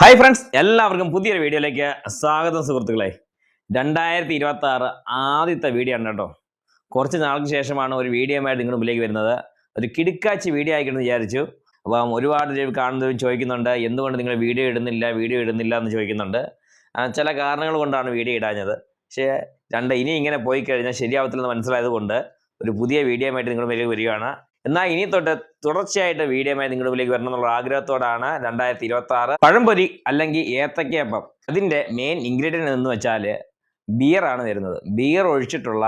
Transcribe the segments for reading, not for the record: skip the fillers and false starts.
Hi friends, എല്ലാവർക്കും പുതിയൊരു വീഡിയോയിലേക്ക് സ്വാഗതം സുഹൃത്തുക്കളെ. 2026 ആദ്യത്തെ വീഡിയോ ആണ് കേട്ടോ. കുറച്ച് നാൾക്ക് ശേഷമാണ് ഒരു വീഡിയോയുമായിട്ട് നിങ്ങളുടെ മുമ്പിലേക്ക് വരുന്നത്. ഒരു കിടുക്കാച്ചി വീഡിയോ ആയിക്കണമെന്ന് വിചാരിച്ചു. അപ്പം ഒരുപാട് കാണുന്നവരും ചോദിക്കുന്നുണ്ട്, എന്തുകൊണ്ട് നിങ്ങൾ വീഡിയോ ഇടുന്നില്ല എന്ന് ചോദിക്കുന്നുണ്ട്. ചില കാരണങ്ങൾ കൊണ്ടാണ് വീഡിയോ ഇടാഞ്ഞത്. പക്ഷേ ഇനി ഇങ്ങനെ പോയി കഴിഞ്ഞാൽ ശരിയാവത്തില്ലെന്ന് മനസ്സിലായത് കൊണ്ട് ഒരു പുതിയ വീഡിയോയുമായിട്ട് നിങ്ങളുടെ മുമ്പിലേക്ക് വരികയാണ്. എന്നാൽ ഇനി തൊട്ട് തുടർച്ചയായിട്ട് വീഡിയോയുമായി നിങ്ങളുടെ മുമ്പിലേക്ക് വരണം എന്നുള്ള ആഗ്രഹത്തോടാണ് 2026 പഴംപൊരി അല്ലെങ്കിൽ ഏത്തക്കയപ്പം. അതിൻ്റെ മെയിൻ ഇൻഗ്രീഡിയൻ്റ് എന്ന് വെച്ചാൽ ബിയറാണ് വരുന്നത്. ബിയർ ഒഴിച്ചിട്ടുള്ള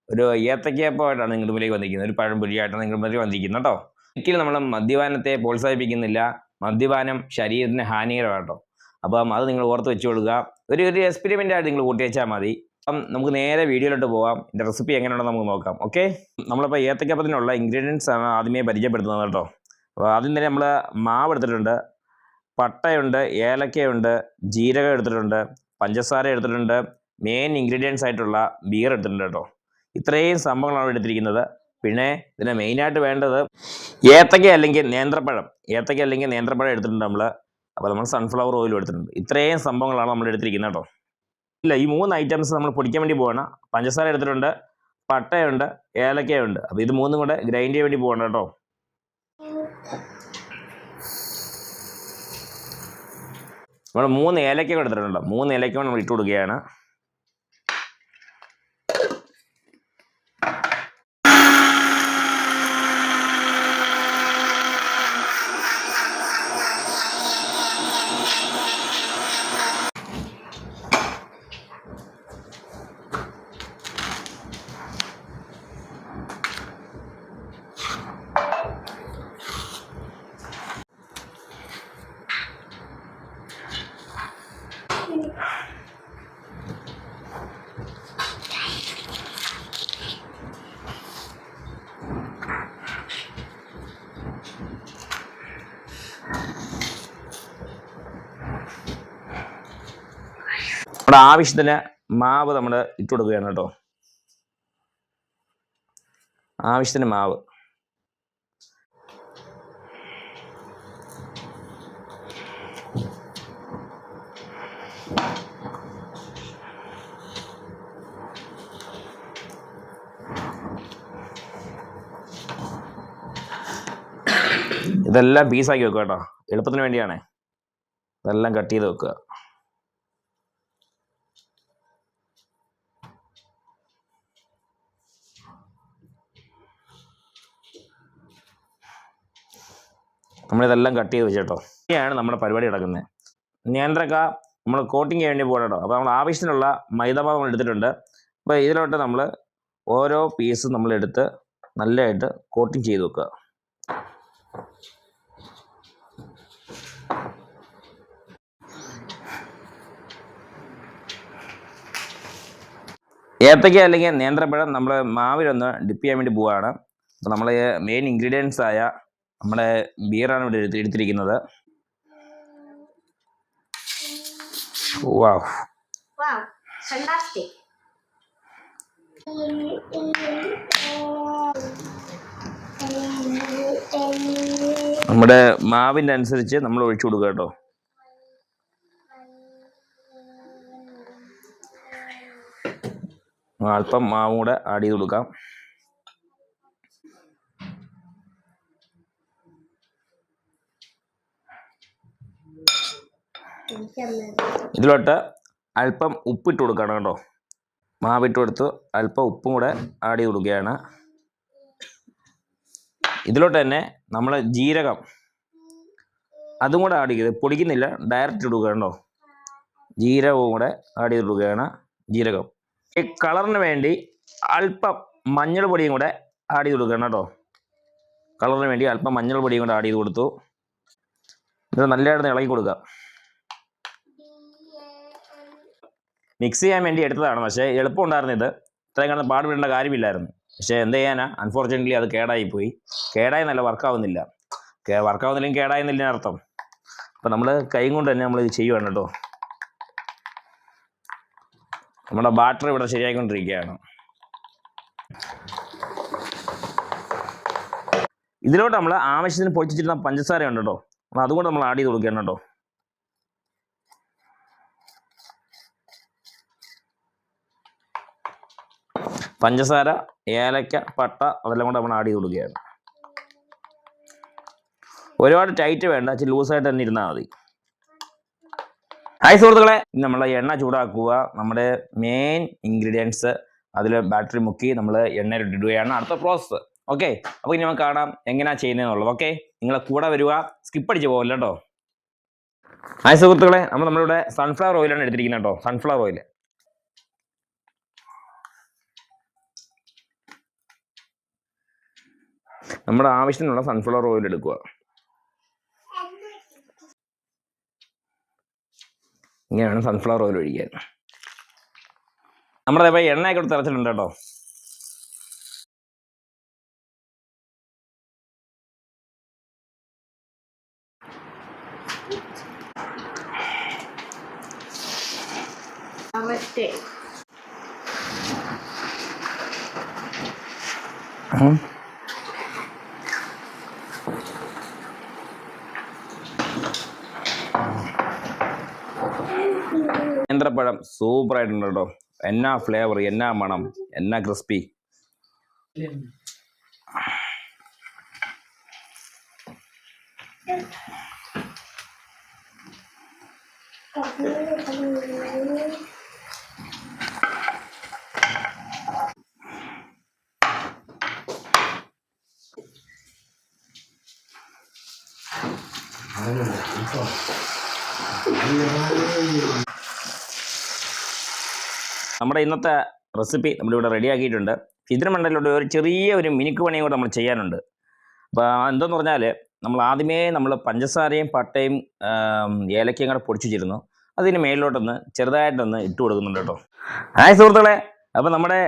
ഒരു ഏത്തക്കയപ്പമായിട്ടാണ് നിങ്ങളുടെ മുമ്പിലേക്ക് വന്നിരിക്കുന്നത്. ഒരു പഴംപൊരിയായിട്ടാണ് നിങ്ങളുടെ മുമ്പിലേക്ക് വന്നിരിക്കുന്നത് കേട്ടോ. ഒരിക്കലും നമ്മൾ മദ്യപാനത്തെ പ്രോത്സാഹിപ്പിക്കുന്നില്ല. മദ്യപാനം ശരീരത്തിന് ഹാനികരമാണ് കേട്ടോ. അപ്പം അത് നിങ്ങൾ ഓർത്ത് വെച്ചുകൊള്ളുക. ഒരു എക്സ്പെരിമെൻ്റ് ആയിട്ട് നിങ്ങൾ കൂട്ടി വെച്ചാൽ മതി. അപ്പം നമുക്ക് നേരെ വീഡിയോയിലോട്ട് പോകാം. ഇതിൻ്റെ റെസിപ്പി എങ്ങനെയുണ്ടെന്ന് നമുക്ക് നോക്കാം. ഓക്കെ, നമ്മളിപ്പോൾ ഏത്തക്കപ്പത്തിനുള്ള ഇൻഗ്രീഡിയൻസ് ആണ് ആദ്യമേ പരിചയപ്പെടുത്തുന്നത് കേട്ടോ. അപ്പോൾ ആദ്യം തന്നെ നമ്മൾ മാവ് എടുത്തിട്ടുണ്ട്, പട്ടയുണ്ട്, ഏലക്കയുണ്ട്, ജീരകം എടുത്തിട്ടുണ്ട്, പഞ്ചസാര എടുത്തിട്ടുണ്ട്, മെയിൻ ഇൻഗ്രീഡിയൻസ് ആയിട്ടുള്ള ബിയർ എടുത്തിട്ടുണ്ട് കേട്ടോ. ഇത്രയും സംഭവങ്ങളാണ് എടുത്തിരിക്കുന്നത്. പിന്നെ ഇതിന് മെയിനായിട്ട് വേണ്ടത് ഏത്തക്ക അല്ലെങ്കിൽ നേന്ത്രപ്പഴം എടുത്തിട്ടുണ്ട് നമ്മൾ. അപ്പോൾ നമ്മൾ സൺഫ്ലവർ ഓയിലും എടുത്തിട്ടുണ്ട്. ഇത്രയും സംഭവങ്ങളാണ് നമ്മൾ എടുത്തിരിക്കുന്നത് കേട്ടോ. ഇല്ല, ഈ 3 ഐറ്റംസ് നമ്മൾ പൊടിക്കാൻ വേണ്ടി പോവാണ്. പഞ്ചസാര എടുത്തിട്ടുണ്ട്, പട്ടയുണ്ട്, ഏലക്കയുണ്ട്. അപ്പോൾ ഇത് 3 കൂടെ ഗ്രൈൻഡ് ചെയ്യാൻ വേണ്ടി പോകണം കേട്ടോ. നമ്മൾ 3 ഏലക്ക എടുത്തിട്ടുണ്ട്. 3 ഏലക്ക നമ്മൾ ഇട്ട് കൊടുക്കുകയാണ്. നമ്മുടെ ആവശ്യത്തിന് മാവ് നമ്മൾ ഇട്ട് കൊടുക്കുകയാണ് കേട്ടോ. ആവശ്യത്തിന് മാവ്. ഇതെല്ലാം പീസാക്കി വെക്കുക കേട്ടോ, എളുപ്പത്തിന് വേണ്ടിയാണേ. ഇതെല്ലാം കട്ട് ചെയ്ത് വെക്കുക. നമ്മളിതെല്ലാം കട്ട് ചെയ്ത് വെച്ചേട്ടോ. ഇനിയാണ് നമ്മുടെ പരിപാടി നടക്കുന്നത്. നേന്ത്രക്ക നമ്മൾ കോട്ടിങ് ചെയ്യാൻ വേണ്ടി പോകണം കേട്ടോ. അപ്പോൾ നമ്മൾ ആവശ്യത്തിനുള്ള മൈദമാവ് നമ്മൾ എടുത്തിട്ടുണ്ട്. അപ്പോൾ ഇതിലോട്ട് നമ്മൾ ഓരോ പീസും നമ്മളെടുത്ത് നല്ലതായിട്ട് കോട്ടിങ് ചെയ്ത് വെക്കുക. ഏത്തക്ക അല്ലെങ്കിൽ നേന്ത്രപ്പഴം നമ്മൾ മാവിലൊന്ന് ഡിപ്പ് ചെയ്യാൻ വേണ്ടി പോവുകയാണ്. അപ്പോൾ നമ്മൾ മെയിൻ ഇൻഗ്രീഡിയൻസ് ആയ നമ്മുടെ ബിയറാണ് ഇവിടെ എടുത്തിരിക്കുന്നത്. വാവ്, നമ്മുടെ മാവിൻ്റെ അനുസരിച്ച് നമ്മൾ ഒഴിച്ചു കൊടുക്കുക കേട്ടോ. അല്പം മാവും കൂടെ ആഡ് ചെയ്ത് കൊടുക്കാം. ഇതിലോട്ട് അല്പം ഉപ്പിട്ട് കൊടുക്കണം കേട്ടോ. മാവിട്ട് കൊടുത്ത് അല്പം ഉപ്പും കൂടെ ആഡ് ചെയ്ത് കൊടുക്കുകയാണ്. ഇതിലോട്ട് തന്നെ നമ്മൾ ജീരകം അതും കൂടെ ആഡ് ചെയ്ത് പൊടിക്കുന്നില്ല, ഡയറക്റ്റ് ഇടുക കേട്ടോ. ജീരകവും കൂടെ ആഡ് ചെയ്ത് കൊടുക്കുകയാണ്. ജീരകം. ഈ കളറിന് വേണ്ടി അല്പം മഞ്ഞൾ പൊടിയും കൂടെ ആഡ് ചെയ്ത് കൊടുക്കണം കേട്ടോ. കളറിന് വേണ്ടി അല്പം മഞ്ഞൾ പൊടിയും കൂടെ ആഡ് ചെയ്ത് കൊടുത്തു. ഇത് നല്ലതായിട്ട് ഇളകി കൊടുക്കുക. മിക്സ് ചെയ്യാൻ വേണ്ടി എടുത്തതാണ്, പക്ഷേ എളുപ്പം ഉണ്ടായിരുന്നു. ഇത് ഇത്രയും കാണുന്ന പാടുപെടേണ്ട കാര്യമില്ലായിരുന്നു. പക്ഷേ എന്ത് ചെയ്യാനാ, അൺഫോർച്യുനേറ്റ്ലി അത് കേടായിപ്പോയി. കേടായെന്നല്ല, വർക്കാവുന്നില്ല. വർക്കാവുന്നില്ലെങ്കിൽ കേടായെന്നില്ല അർത്ഥം. അപ്പം നമ്മൾ കൈ കൊണ്ട് തന്നെ നമ്മൾ ഇത് ചെയ്യുവാണ് കേട്ടോ. നമ്മുടെ ബാറ്റർ ഇവിടെ ശരിയായിക്കൊണ്ടിരിക്കുകയാണ്. ഇതിലോട്ട് നമ്മൾ ആവശ്യത്തിന് പൊടിച്ചിരുന്ന പഞ്ചസാര ഉണ്ട് കേട്ടോ. അതുകൊണ്ട് നമ്മൾ ആഡ് ചെയ്ത് കൊടുക്കണം കേട്ടോ. പഞ്ചസാര, ഏലക്ക, പട്ട അതെല്ലാം കൂടെ നമ്മൾ ആഡ് ചെയ്ത് കൊടുക്കുകയാണ്. ഒരുപാട് ടൈറ്റ് വേണ്ട, ഇച്ചിരി ലൂസായിട്ട് തന്നെ ഇരുന്നാൽ മതി. ഹായ് സുഹൃത്തുക്കളെ, നമ്മൾ എണ്ണ ചൂടാക്കുക. നമ്മുടെ മെയിൻ ഇൻഗ്രീഡിയൻസ് അതിൽ ബാറ്ററി മുക്കി നമ്മൾ എണ്ണയിൽ ഇടുകയാണ് അടുത്ത പ്രോസസ്സ്. ഓക്കെ, അപ്പോൾ ഇനി നമുക്ക് കാണാം എങ്ങനെയാണ് ചെയ്യുന്നതെന്നുള്ളത്. ഓക്കെ, നിങ്ങളെ കൂടെ വരിക, സ്കിപ്പ് അടിച്ച് പോകില്ല കേട്ടോ. ഹായ് സുഹൃത്തുക്കളെ, നമ്മളിവിടെ സൺഫ്ലവർ ഓയിലാണ് എടുത്തിരിക്കുന്നത് കേട്ടോ. സൺഫ്ലവർ ഓയിൽ നമ്മുടെ ആവശ്യത്തിനുള്ള സൺഫ്ലവർ ഓയിൽ എടുക്കുക. ഇങ്ങനെയാണ് സൺഫ്ലവർ ഓയിൽ ഒഴിക്കാൻ. നമ്മുടെ ഇപ്പോൾ എണ്ണയൊക്കെ എടുത്ത് തിളച്ചിട്ടുണ്ട് കേട്ടോ. നേന്ത്രപ്പഴം സൂപ്പർ ആയിട്ടുണ്ട് കേട്ടോ. എന്നാ ഫ്ലേവർ, എന്നാ മണം, എന്നാ ക്രിസ്പി. നമ്മുടെ ഇന്നത്തെ റെസിപ്പി നമ്മളിവിടെ റെഡിയാക്കിയിട്ടുണ്ട്. ഇതിന് മണ്ടയിലൂടെ ഒരു ചെറിയ മിനുക്ക് പണിയും കൂടെ നമ്മൾ ചെയ്യാനുണ്ട്. അപ്പോൾ എന്തെന്ന് പറഞ്ഞാൽ നമ്മൾ പഞ്ചസാരയും പട്ടയും ഏലക്കയും കൂടെ പൊടിച്ചു വെച്ചിരുന്നു. അതിന് മേലിലോട്ടൊന്ന് ചെറുതായിട്ടൊന്ന് ഇട്ട് കൊടുക്കുന്നുണ്ട് കേട്ടോ. ഹായ് സുഹൃത്തുക്കളെ, അപ്പോൾ നമ്മുടെ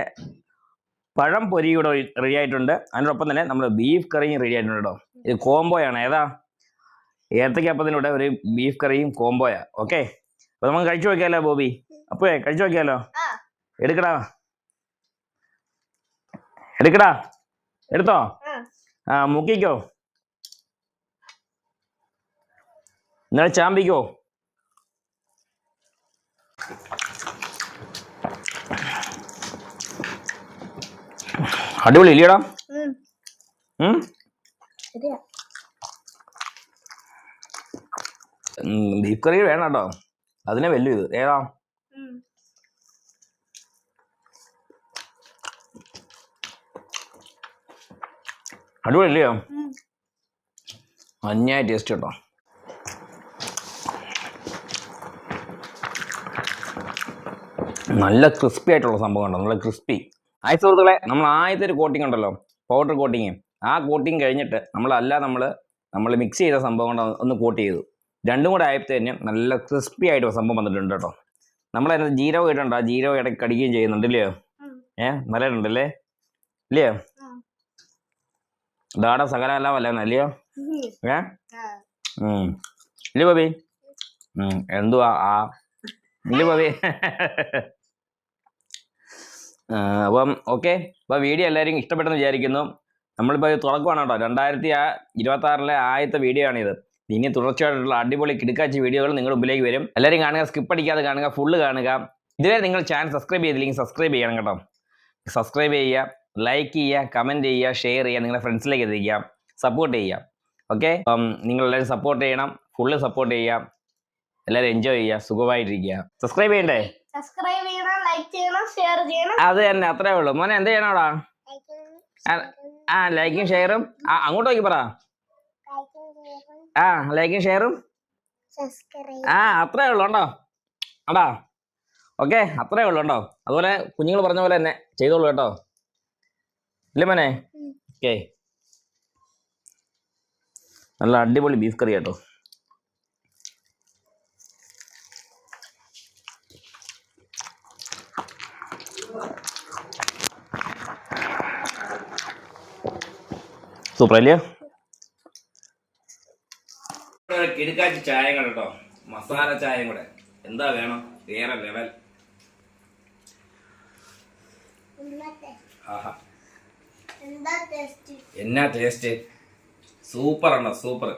പഴം പൊരി കൂടെ റെഡി ആയിട്ടുണ്ട്. അതിനോടൊപ്പം തന്നെ നമ്മൾ ബീഫ് കറിയും റെഡി ആയിട്ടുണ്ട് കേട്ടോ. ഇത് കോംബോയാണ്. ഏതാ? ഏത്തക്കപ്പത്തിലൂടെ ഒരു ബീഫ് കറിയും കോംബോയാ. ഓക്കെ, അപ്പോൾ നമുക്ക് കഴിച്ചു നോക്കിയാലോ ബോബി? അപ്പോഴേ കഴിച്ചു നോക്കിയാലോ? എടുക്കടാ എടുത്തോ. മുക്കിക്കോ, ഇന്നലെ ചാമ്പിക്കോ. അടിപൊളി ഇല്ലടാ? ബീഫ് കറി വേണം കേട്ടോ, അതിനെ വലിയ ഇത്. ഏതാ? അടിപൊളി ഇല്ലയോ? അന്യായ ടേസ്റ്റ് കേട്ടോ. നല്ല ക്രിസ്പി ആയിട്ടുള്ള സംഭവം ഉണ്ടോ, നല്ല ക്രിസ്പി. ഹായ് സുഹൃത്തുക്കളെ, നമ്മൾ ആദ്യത്തെ ഒരു കോട്ടിംഗ് ഉണ്ടല്ലോ, പൗഡർ കോട്ടിങ്, ആ കോട്ടിങ് കഴിഞ്ഞിട്ട് നമ്മൾ മിക്സ് ചെയ്ത സംഭവം കൊണ്ട് ഒന്ന് കോട്ട് ചെയ്തു. രണ്ടും കൂടെ ആയപ്പോൾ തന്നെ നല്ല ക്രിസ്പി ആയിട്ട് സംഭവം വന്നിട്ടുണ്ട് കേട്ടോ. നമ്മളതിനകത്ത് ജീരകം ഇടണ്ട, ജീരകം ഇടയ്ക്ക് കടിക്കുകയും ചെയ്യുന്നുണ്ട് ഇല്ലയോ? നല്ലതുണ്ടല്ലേ ഇല്ലയോ? ദാട സകലമല്ല വല്ലയോ? ഇല്ല ബോബി? എന്തുവാ ഇല്ല ബോബി? അപ്പം ഓക്കെ, അപ്പോൾ വീഡിയോ എല്ലാവരും ഇഷ്ടപ്പെട്ടെന്ന് വിചാരിക്കുന്നു. നമ്മളിപ്പോൾ ഇത് തുറക്കുവാണ് കേട്ടോ. 2026 ആദ്യത്തെ വീഡിയോ ആണിത്. ഇനി തുടർച്ചയായിട്ടുള്ള അടിപൊളി കിടുക്കാച്ചി വീഡിയോകൾ നിങ്ങളുടെ മുമ്പിലേക്ക് വരും. എല്ലാവരും കാണുക, സ്കിപ്പ് അടിക്കാതെ കാണുക, ഫുള്ള് കാണുക. ഇതുവരെ നിങ്ങൾ ചാനൽ സബ്സ്ക്രൈബ് ചെയ്തില്ലെങ്കിൽ സബ്സ്ക്രൈബ് ചെയ്യണം കേട്ടോ. സബ്സ്ക്രൈബ് ചെയ്യുക, ലൈക്ക് ചെയ്യുക, കമൻറ്റ് ചെയ്യുക, ഷെയർ ചെയ്യുക, നിങ്ങളുടെ ഫ്രണ്ട്സിലേക്ക് എത്തിക്കുക, സപ്പോർട്ട് ചെയ്യുക. ഓക്കെ, അപ്പം നിങ്ങളെല്ലാവരും സപ്പോർട്ട് ചെയ്യണം, ഫുള്ള് സപ്പോർട്ട് ചെയ്യുക, എല്ലാവരും എൻജോയ് ചെയ്യുക, സുഖമായിട്ടിരിക്കുക. സബ്സ്ക്രൈബ് ചെയ്യണ്ടേ? സബ്സ്ക്രൈബ് ചെയ്യണം, ലൈക്ക് ചെയ്യണം, ഷെയർ ചെയ്യണം. അത് തന്നെ, അത്രേ ഉള്ളൂ. മോനെ എന്ത് ചെയ്യണോടാ? ലൈക്കും ഷെയറും. അങ്ങോട്ട് നോക്കി പറ. ലൈക്കും ഷെയറും. അത്രേ ഉള്ളൂ കേട്ടോ. അടാ ഓക്കെ, അത്രേ ഉള്ളൂ കേട്ടോ. അതുപോലെ കുഞ്ഞുങ്ങൾ പറഞ്ഞ പോലെ തന്നെ ചെയ്തോളൂ കേട്ടോ. ഇല്ലേ മോനെ? ഓക്കെ, നല്ല അടിപൊളി ബീഫ് കറി കേട്ടോ. സൂപ്പർ അല്ലേ? കിടുക്കാച്ചി ചായ കേട്ടോ, മസാല ചായയും കൂടെ. എന്താ വേണം? വേറെ ലെവൽ. എന്നാ ടേസ്റ്റ്, സൂപ്പർ ആണോ? സൂപ്പർ.